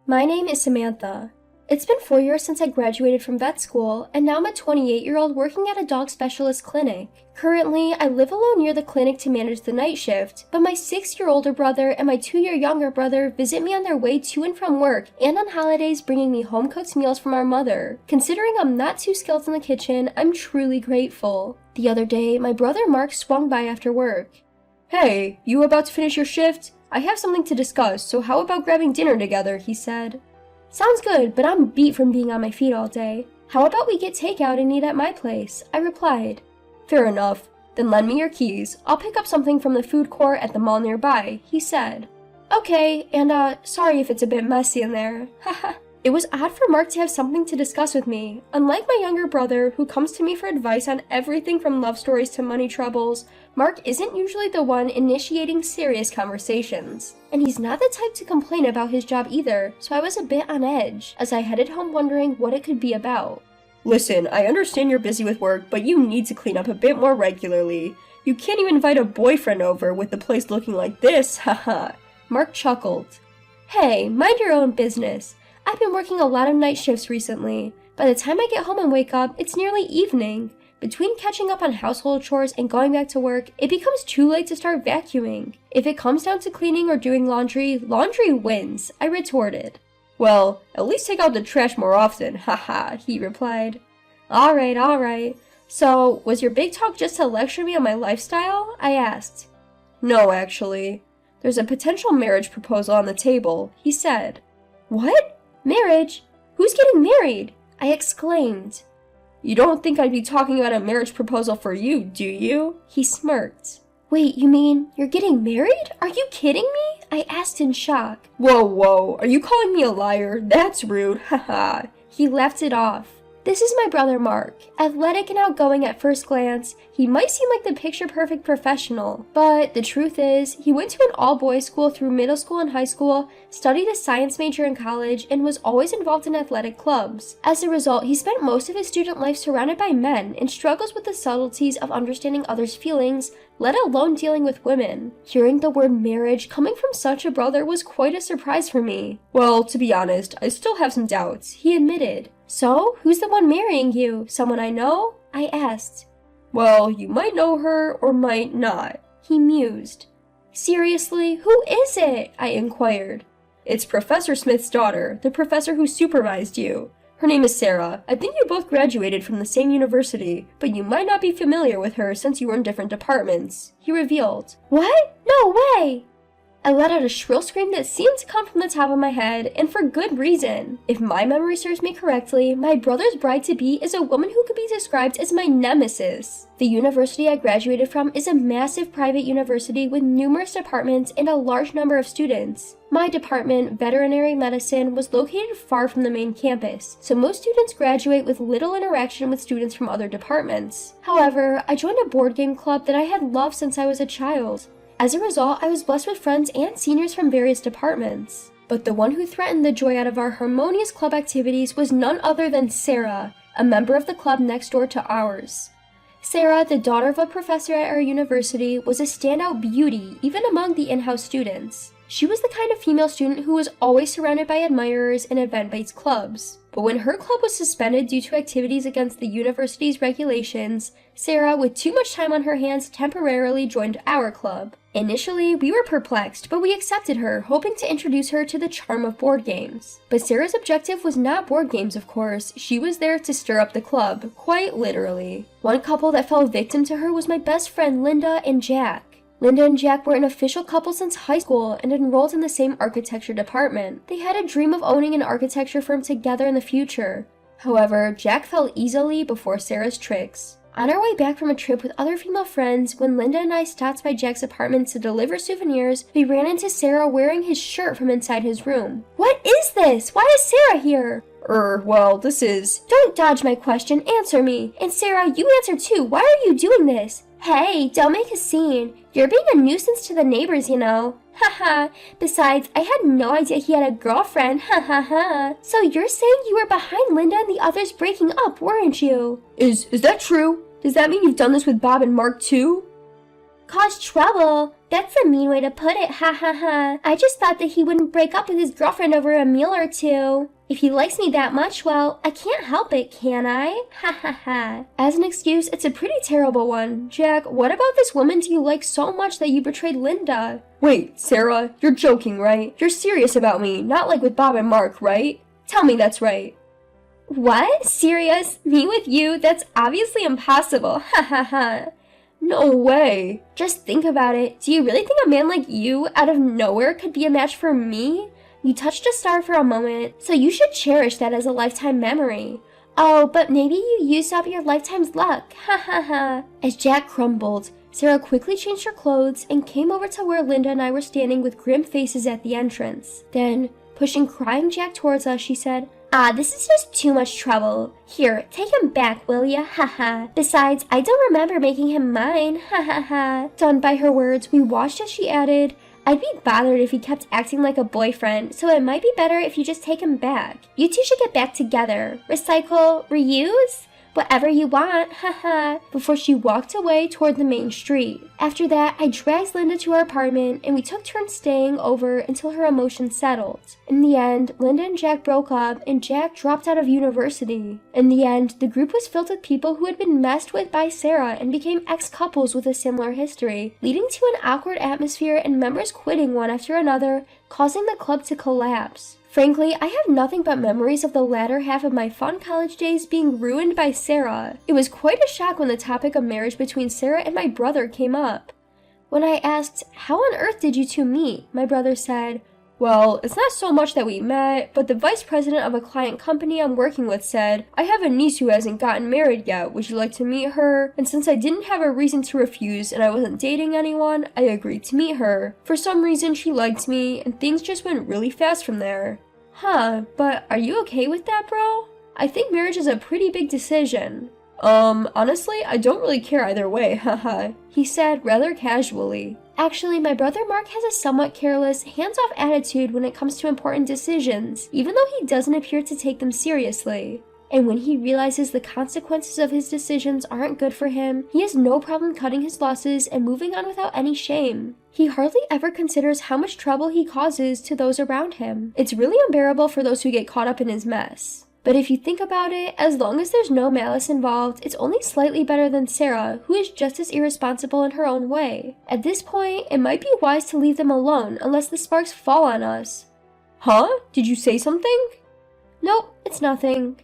My name is Samantha. It's been 4 years since I graduated from vet school, and now I'm a 28-year-old working at a dog specialist clinic. Currently, I live alone near the clinic to manage the night shift, but my 6-year older brother and my 2-year younger brother visit me on their way to and from work and on holidays bringing me home-cooked meals from our mother. Considering I'm not too skilled in the kitchen, I'm truly grateful. The other day, my brother Mark swung by after work. "Hey, you about to finish your shift? I have something to discuss, so how about grabbing dinner together?" he said. Sounds good, but I'm beat from being on my feet all day. How about we get takeout and eat at my place? I replied. Fair enough. Then lend me your keys. I'll pick up something from the food court at the mall nearby, he said. Okay, and sorry if it's a bit messy in there. Haha. It was odd for Mark to have something to discuss with me. Unlike my younger brother, who comes to me for advice on everything from love stories to money troubles, Mark isn't usually the one initiating serious conversations. And he's not the type to complain about his job either, so I was a bit on edge, as I headed home wondering what it could be about. Listen, I understand you're busy with work, but you need to clean up a bit more regularly. You can't even invite a boyfriend over with the place looking like this, haha. Mark chuckled. Hey, mind your own business. I've been working a lot of night shifts recently. By the time I get home and wake up, it's nearly evening. Between catching up on household chores and going back to work, it becomes too late to start vacuuming. If it comes down to cleaning or doing laundry, laundry wins, I retorted. Well, at least take out the trash more often, haha, he replied. Alright. So, was your big talk just to lecture me on my lifestyle? I asked. No, actually. There's a potential marriage proposal on the table, he said. What? Marriage? Who's getting married? I exclaimed. You don't think I'd be talking about a marriage proposal for you, do you? He smirked. Wait, you mean you're getting married? Are you kidding me? I asked in shock. Whoa, are you calling me a liar? That's rude, haha. He laughed it off. This is my brother Mark. Athletic and outgoing at first glance, he might seem like the picture-perfect professional, but the truth is, he went to an all-boys school through middle school and high school, studied a science major in college, and was always involved in athletic clubs. As a result, he spent most of his student life surrounded by men and struggles with the subtleties of understanding others' feelings, let alone dealing with women. Hearing the word marriage coming from such a brother was quite a surprise for me. Well, to be honest, I still have some doubts, he admitted. So, who's the one marrying you? Someone I know? I asked. Well, you might know her or might not, he mused. Seriously, who is it? I inquired. It's Professor Smith's daughter, the professor who supervised you. Her name is Sarah. I think you both graduated from the same university, but you might not be familiar with her since you were in different departments, he revealed. What? No way! I let out a shrill scream that seemed to come from the top of my head, and for good reason. If my memory serves me correctly, my brother's bride-to-be is a woman who could be described as my nemesis. The university I graduated from is a massive private university with numerous departments and a large number of students. My department, veterinary medicine, was located far from the main campus, so most students graduate with little interaction with students from other departments. However, I joined a board game club that I had loved since I was a child. As a result, I was blessed with friends and seniors from various departments. But the one who threatened the joy out of our harmonious club activities was none other than Sarah, a member of the club next door to ours. Sarah, the daughter of a professor at our university, was a standout beauty even among the in-house students. She was the kind of female student who was always surrounded by admirers in event-based clubs. But when her club was suspended due to activities against the university's regulations, Sarah, with too much time on her hands, temporarily joined our club. Initially, we were perplexed, but we accepted her, hoping to introduce her to the charm of board games. But Sarah's objective was not board games, of course. She was there to stir up the club, quite literally. One couple that fell victim to her was my best friend Linda and Jack. Linda and Jack were an official couple since high school and enrolled in the same architecture department. They had a dream of owning an architecture firm together in the future. However, Jack fell easily before Sarah's tricks. On our way back from a trip with other female friends, when Linda and I stopped by Jack's apartment to deliver souvenirs, we ran into Sarah wearing his shirt from inside his room. What is this? Why is Sarah here? Well, this is... Don't dodge my question, answer me. And Sarah, you answer too. Why are you doing this? Hey, don't make a scene. You're being a nuisance to the neighbors, you know. Haha. Besides, I had no idea he had a girlfriend. Ha. So you're saying you were behind Linda and the others breaking up, weren't you? Is that true? Does that mean you've done this with Bob and Mark too? Cause trouble? That's a mean way to put it, ha ha ha. I just thought that he wouldn't break up with his girlfriend over a meal or two. If he likes me that much, well, I can't help it, can I? Ha ha ha. As an excuse, it's a pretty terrible one. Jack, what about this woman do you like so much that you betrayed Linda? Wait, Sarah, you're joking, right? You're serious about me, not like with Bob and Mark, right? Tell me that's right. What? Serious? Me with you? That's obviously impossible. Ha ha ha. No way. Just think about it. Do you really think a man like you, out of nowhere, could be a match for me? You touched a star for a moment, so you should cherish that as a lifetime memory. Oh, but maybe you used up your lifetime's luck. Ha ha ha. As Jack crumbled, Sarah quickly changed her clothes and came over to where Linda and I were standing with grim faces at the entrance. Then, pushing crying Jack towards us, she said, this is just too much trouble. Here, take him back, will ya? Ha ha. Besides, I don't remember making him mine. Ha ha ha. Stunned by her words, we watched as she added, I'd be bothered if he kept acting like a boyfriend, so it might be better if you just take him back. You two should get back together. Recycle, reuse? Whatever you want, haha, before she walked away toward the main street. After that, I dragged Linda to our apartment, and we took turns staying over until her emotions settled. In the end, Linda and Jack broke up, and Jack dropped out of university. In the end, the group was filled with people who had been messed with by Sarah and became ex-couples with a similar history, leading to an awkward atmosphere and members quitting one after another, causing the club to collapse. Frankly, I have nothing but memories of the latter half of my fun college days being ruined by Sarah. It was quite a shock when the topic of marriage between Sarah and my brother came up. When I asked, how on earth did you two meet? My brother said, well, it's not so much that we met, but the vice president of a client company I'm working with said, I have a niece who hasn't gotten married yet, would you like to meet her? And since I didn't have a reason to refuse and I wasn't dating anyone, I agreed to meet her. For some reason she liked me, and things just went really fast from there. Huh, but are you okay with that, bro? I think marriage is a pretty big decision. Honestly, I don't really care either way, haha, he said rather casually. Actually, my brother Mark has a somewhat careless, hands-off attitude when it comes to important decisions, even though he doesn't appear to take them seriously. And when he realizes the consequences of his decisions aren't good for him, he has no problem cutting his losses and moving on without any shame. He hardly ever considers how much trouble he causes to those around him. It's really unbearable for those who get caught up in his mess. But if you think about it, as long as there's no malice involved, it's only slightly better than Sarah, who is just as irresponsible in her own way. At this point, it might be wise to leave them alone unless the sparks fall on us. Huh? Did you say something? Nope, it's nothing.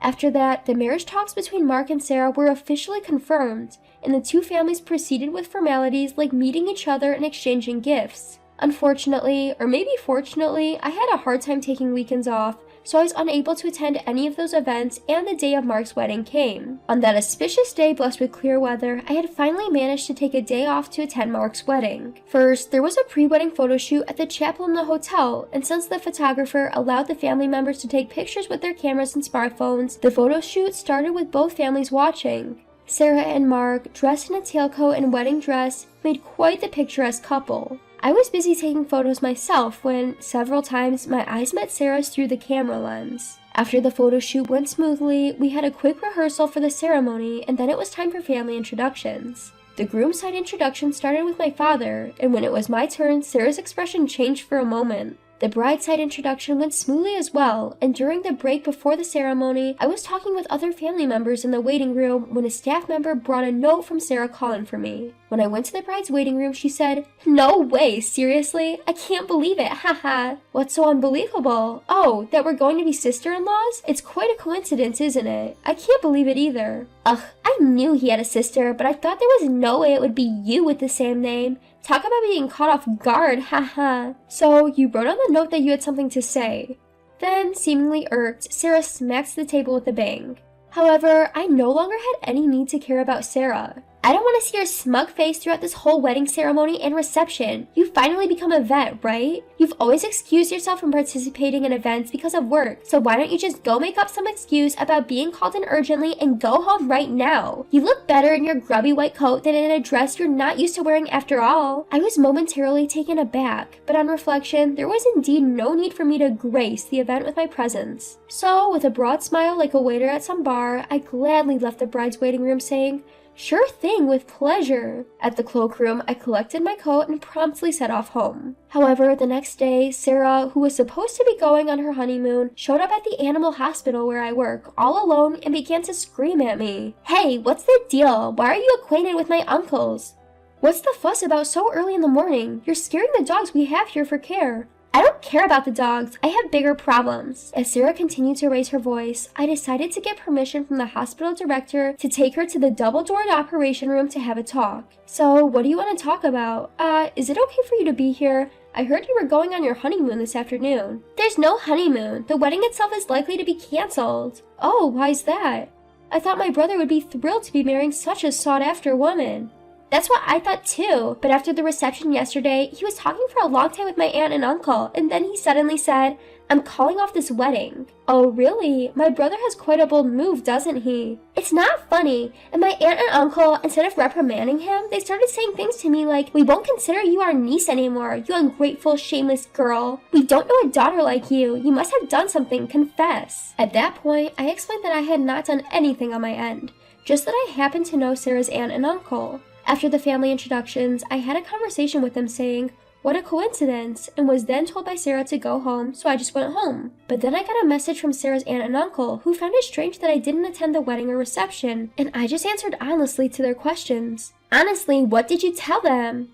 After that, the marriage talks between Mark and Sarah were officially confirmed, and the two families proceeded with formalities like meeting each other and exchanging gifts. Unfortunately, or maybe fortunately, I had a hard time taking weekends off, so I was unable to attend any of those events, and the day of Mark's wedding came. On that auspicious day blessed with clear weather, I had finally managed to take a day off to attend Mark's wedding. First, there was a pre-wedding photo shoot at the chapel in the hotel, and since the photographer allowed the family members to take pictures with their cameras and smartphones, the photo shoot started with both families watching. Sarah and Mark, dressed in a tailcoat and wedding dress, made quite the picturesque couple. I was busy taking photos myself when, several times, my eyes met Sarah's through the camera lens. After the photo shoot went smoothly, we had a quick rehearsal for the ceremony, and then it was time for family introductions. The groom's side introduction started with my father, and when it was my turn, Sarah's expression changed for a moment. The bride's side introduction went smoothly as well, and during the break before the ceremony, I was talking with other family members in the waiting room when a staff member brought a note from Sarah calling for me. When I went to the bride's waiting room, she said, "No way, seriously? I can't believe it, haha. What's so unbelievable? Oh, that we're going to be sister-in-laws? It's quite a coincidence, isn't it? I can't believe it either." Ugh, I knew he had a sister, but I thought there was no way it would be you with the same name. Talk about being caught off guard, haha. So, you wrote on the note that you had something to say. Then, seemingly irked, Sarah smacked the table with a bang. However, I no longer had any need to care about Sarah. I don't want to see your smug face throughout this whole wedding ceremony and reception. You've finally become a vet, right? You've always excused yourself from participating in events because of work, so why don't you just go make up some excuse about being called in urgently and go home right now? You look better in your grubby white coat than in a dress you're not used to wearing after all. I was momentarily taken aback, but on reflection, there was indeed no need for me to grace the event with my presence. So, with a broad smile like a waiter at some bar, I gladly left the bride's waiting room saying, Sure thing, with pleasure. At the cloakroom, I collected my coat and promptly set off home. However, the next day, Sarah, who was supposed to be going on her honeymoon, showed up at the animal hospital where I work, all alone, and began to scream at me. Hey, what's the deal? Why are you acquainted with my uncles? What's the fuss about so early in the morning? You're scaring the dogs we have here for care. I don't care about the dogs. I have bigger problems. As Sarah continued to raise her voice, I decided to get permission from the hospital director to take her to the double-doored operation room to have a talk. So, what do you want to talk about? Is it okay for you to be here? I heard you were going on your honeymoon this afternoon. There's no honeymoon. The wedding itself is likely to be canceled. Oh, why's that? I thought my brother would be thrilled to be marrying such a sought-after woman. That's what I thought too, but after the reception yesterday, he was talking for a long time with my aunt and uncle, and then he suddenly said, I'm calling off this wedding. Oh really? My brother has quite a bold move, doesn't he? It's not funny, and my aunt and uncle, instead of reprimanding him, they started saying things to me like, we won't consider you our niece anymore, you ungrateful, shameless girl. We don't know a daughter like you. You must have done something, confess. At that point, I explained that I had not done anything on my end, just that I happened to know Sarah's aunt and uncle. After the family introductions, I had a conversation with them saying, what a coincidence, and was then told by Sarah to go home, so I just went home. But then I got a message from Sarah's aunt and uncle, who found it strange that I didn't attend the wedding or reception, and I just answered honestly to their questions. Honestly, what did you tell them?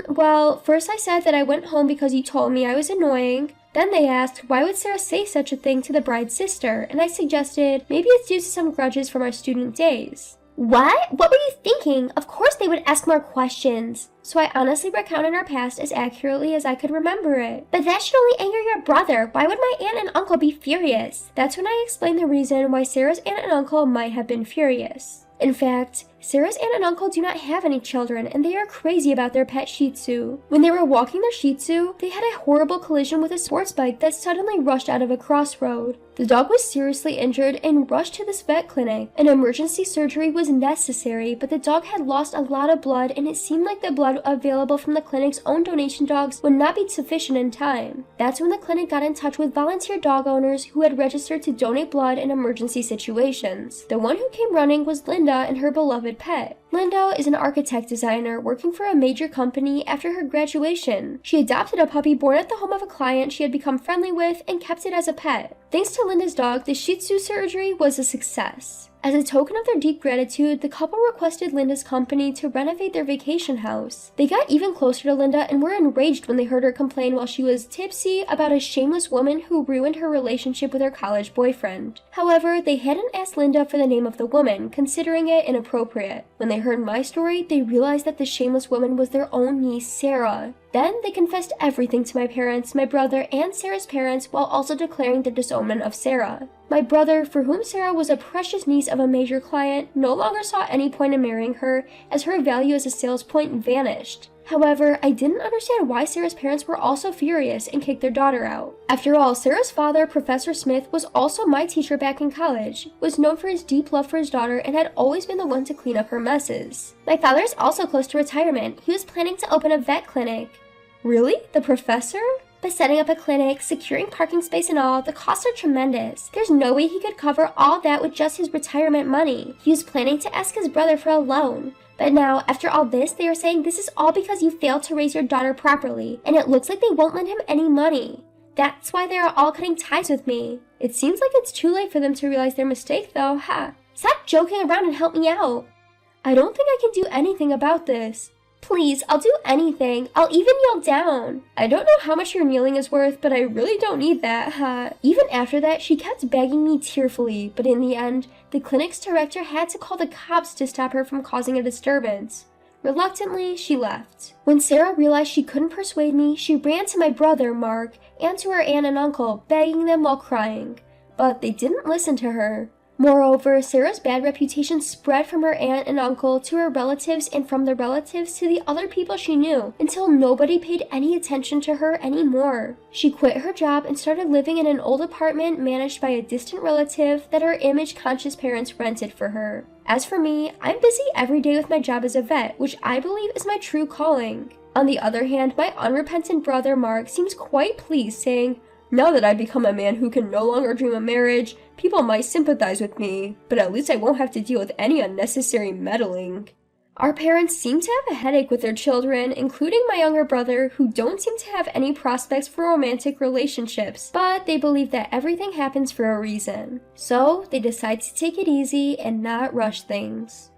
Well, first I said that I went home because you told me I was annoying. Then they asked, why would Sarah say such a thing to the bride's sister? And I suggested, maybe it's due to some grudges from our student days. What? What were you thinking? Of course they would ask more questions. So I honestly recounted our past as accurately as I could remember it. But that should only anger your brother. Why would my aunt and uncle be furious? That's when I explained the reason why Sarah's aunt and uncle might have been furious. In fact, Sarah's aunt and uncle do not have any children, and they are crazy about their pet Shih Tzu. When they were walking their Shih Tzu, they had a horrible collision with a sports bike that suddenly rushed out of a crossroad. The dog was seriously injured and rushed to this vet clinic. An emergency surgery was necessary, but the dog had lost a lot of blood, and it seemed like the blood available from the clinic's own donation dogs would not be sufficient in time. That's when the clinic got in touch with volunteer dog owners who had registered to donate blood in emergency situations. The one who came running was Linda and her beloved pet. Linda is an architect designer working for a major company after her graduation. She adopted a puppy born at the home of a client she had become friendly with and kept it as a pet. Thanks to Linda's dog, the Shih Tzu surgery was a success. As a token of their deep gratitude, the couple requested Linda's company to renovate their vacation house. They got even closer to Linda and were enraged when they heard her complain while she was tipsy about a shameless woman who ruined her relationship with her college boyfriend. However, they hadn't asked Linda for the name of the woman, considering it inappropriate. When they heard my story, they realized that the shameless woman was their own niece, Sarah. Then they confessed everything to my parents, my brother, and Sarah's parents while also declaring the disownment of Sarah. My brother, for whom Sarah was a precious niece of a major client, no longer saw any point in marrying her as her value as a sales point vanished. However, I didn't understand why Sarah's parents were also furious and kicked their daughter out. After all, Sarah's father, Professor Smith, was also my teacher back in college, was known for his deep love for his daughter, and had always been the one to clean up her messes. My father is also close to retirement. He was planning to open a vet clinic. Really? The professor? But setting up a clinic, securing parking space and all, the costs are tremendous. There's no way he could cover all that with just his retirement money. He was planning to ask his brother for a loan. But now, after all this, they are saying this is all because you failed to raise your daughter properly, and it looks like they won't lend him any money. That's why they are all cutting ties with me. It seems like it's too late for them to realize their mistake though, ha. Stop joking around and help me out. I don't think I can do anything about this. Please, I'll do anything. I'll even kneel down. I don't know how much your kneeling is worth, but I really don't need that, huh? Even after that, she kept begging me tearfully, but in the end, the clinic's director had to call the cops to stop her from causing a disturbance. Reluctantly, she left. When Sarah realized she couldn't persuade me, she ran to my brother, Mark, and to her aunt and uncle, begging them while crying. But they didn't listen to her. Moreover, Sarah's bad reputation spread from her aunt and uncle to her relatives and from their relatives to the other people she knew, until nobody paid any attention to her anymore. She quit her job and started living in an old apartment managed by a distant relative that her image-conscious parents rented for her. As for me, I'm busy every day with my job as a vet, which I believe is my true calling. On the other hand, my unrepentant brother Mark seems quite pleased, saying, Now that I've become a man who can no longer dream of marriage, people might sympathize with me, but at least I won't have to deal with any unnecessary meddling. Our parents seem to have a headache with their children, including my younger brother, who don't seem to have any prospects for romantic relationships, but they believe that everything happens for a reason. So, they decide to take it easy and not rush things.